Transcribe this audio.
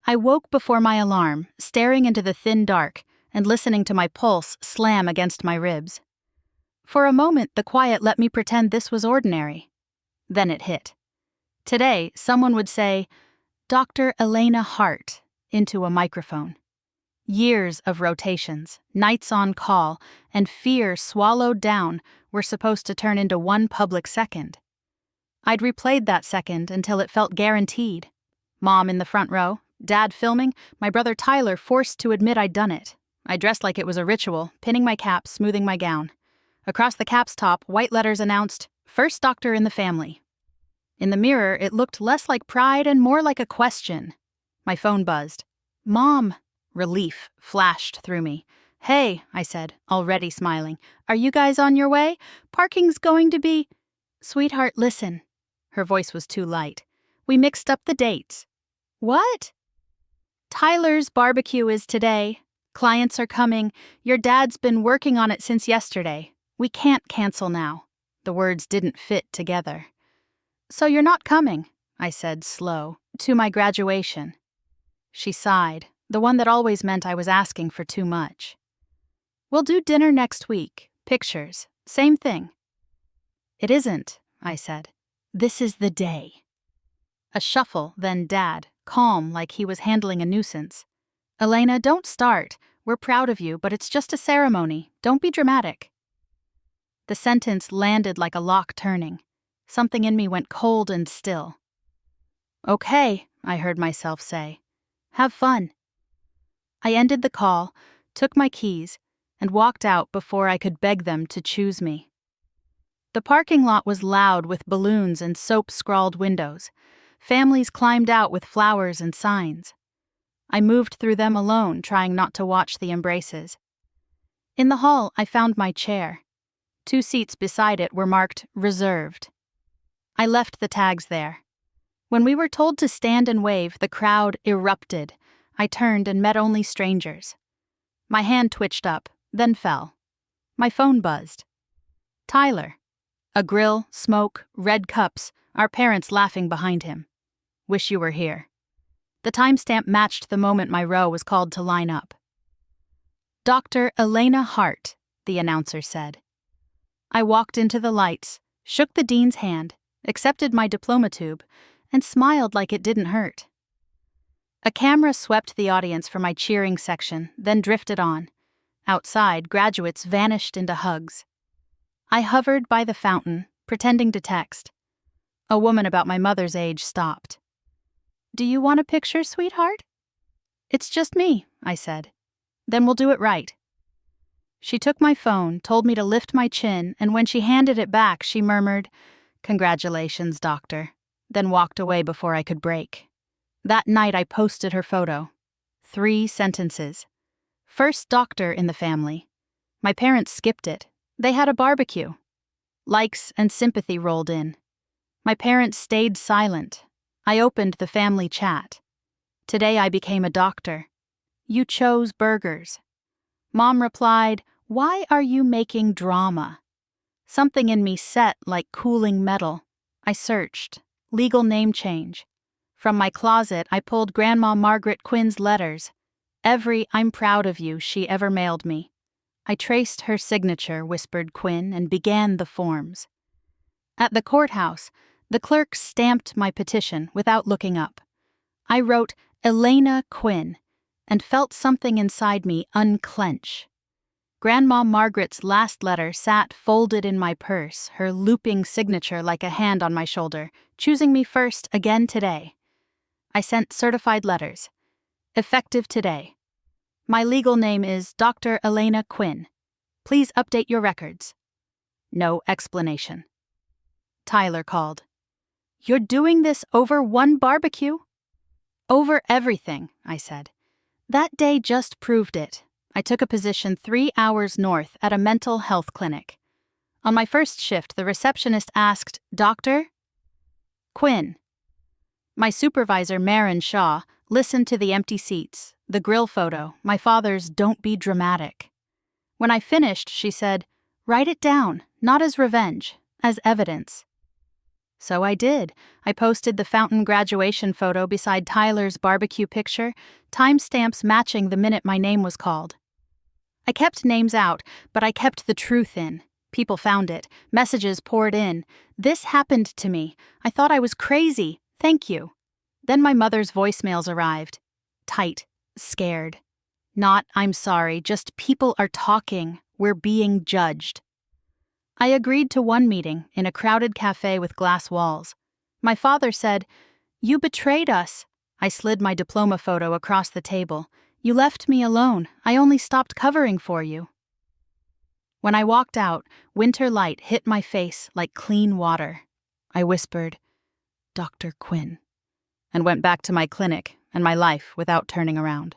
I woke before my alarm, staring into the thin dark and listening to my pulse slam against my ribs. For a moment, the quiet let me pretend this was ordinary. Then it hit. Today, someone would say, "Dr. Elena Hart," into a microphone. Years of rotations, nights on call, and fear swallowed down were supposed to turn into one public second. I'd replayed that second until it felt guaranteed. Mom in the front row, Dad filming, my brother Tyler forced to admit I'd done it. I dressed like it was a ritual, pinning my cap, smoothing my gown. Across the cap's top, white letters announced, "First doctor in the family." In the mirror, it looked less like pride and more like a question. My phone buzzed. "Mom!" Relief flashed through me. "Hey," I said, already smiling. "Are you guys on your way? Parking's going to be—" "Sweetheart, listen." Her voice was too light. "We mixed up the dates." "What?" "Tyler's barbecue is today. Clients are coming. Your dad's been working on it since yesterday. We can't cancel now." The words didn't fit together. "So you're not coming," I said, slow, "to my graduation." She sighed, the one that always meant I was asking for too much. "We'll do dinner next week. Pictures. Same thing." "It isn't," I said. "This is the day." A shuffle, then Dad, calm like he was handling a nuisance. "Elena, don't start. We're proud of you, but it's just a ceremony. Don't be dramatic." The sentence landed like a lock turning. Something in me went cold and still. "Okay," I heard myself say. "Have fun." I ended the call, took my keys, and walked out before I could beg them to choose me. The parking lot was loud with balloons and soap-scrawled windows. Families climbed out with flowers and signs. I moved through them alone, trying not to watch the embraces. In the hall, I found my chair. 2 seats beside it were marked "Reserved." I left the tags there. When we were told to stand and wave, the crowd erupted. I turned and met only strangers. My hand twitched up, then fell. My phone buzzed. Tyler. A grill, smoke, red cups, our parents laughing behind him. "Wish you were here." The timestamp matched the moment my row was called to line up. "Dr. Elena Hart," the announcer said. I walked into the lights, shook the dean's hand, accepted my diploma tube, and smiled like it didn't hurt. A camera swept the audience for my cheering section, then drifted on. Outside, graduates vanished into hugs. I hovered by the fountain, pretending to text. A woman about my mother's age stopped. "Do you want a picture, sweetheart?" "It's just me," I said. "Then we'll do it right." She took my phone, told me to lift my chin, and when she handed it back, she murmured, "Congratulations, doctor," then walked away before I could break. That night I posted her photo. 3 sentences. First doctor in the family. My parents skipped it. They had a barbecue. Likes and sympathy rolled in. My parents stayed silent. I opened the family chat. Today I became a doctor. You chose burgers. Mom replied, "Why are you making drama?" Something in me set like cooling metal. I searched. Legal name change. From my closet, I pulled Grandma Margaret Quinn's letters. Every "I'm proud of you" she ever mailed me. I traced her signature, whispered Quinn, and began the forms. At the courthouse, the clerk stamped my petition without looking up. I wrote Elena Quinn and felt something inside me unclench. Grandma Margaret's last letter sat folded in my purse, her looping signature like a hand on my shoulder, choosing me first again today. I sent certified letters. Effective today. My legal name is Dr. Elena Quinn. Please update your records. No explanation. Tyler called. "You're doing this over one barbecue?" "Over everything," I said. That day just proved it. I took a position 3 hours north at a mental health clinic. On my first shift, the receptionist asked, "Doctor?" "Quinn." My supervisor, Marin Shaw, listened to the empty seats, the grill photo, my father's "Don't be dramatic." When I finished, she said, "Write it down, not as revenge, as evidence." So I did. I posted the fountain graduation photo beside Tyler's barbecue picture, timestamps matching the minute my name was called. I kept names out, but I kept the truth in. People found it. Messages poured in. This happened to me. I thought I was crazy. Thank you. Then my mother's voicemails arrived. Tight. Scared. Not, I'm sorry, just people are talking. We're being judged. I agreed to one meeting in a crowded cafe with glass walls. My father said, "You betrayed us." I slid my diploma photo across the table. "You left me alone. I only stopped covering for you." When I walked out, winter light hit my face like clean water. I whispered, "Dr. Quinn," and went back to my clinic and my life without turning around.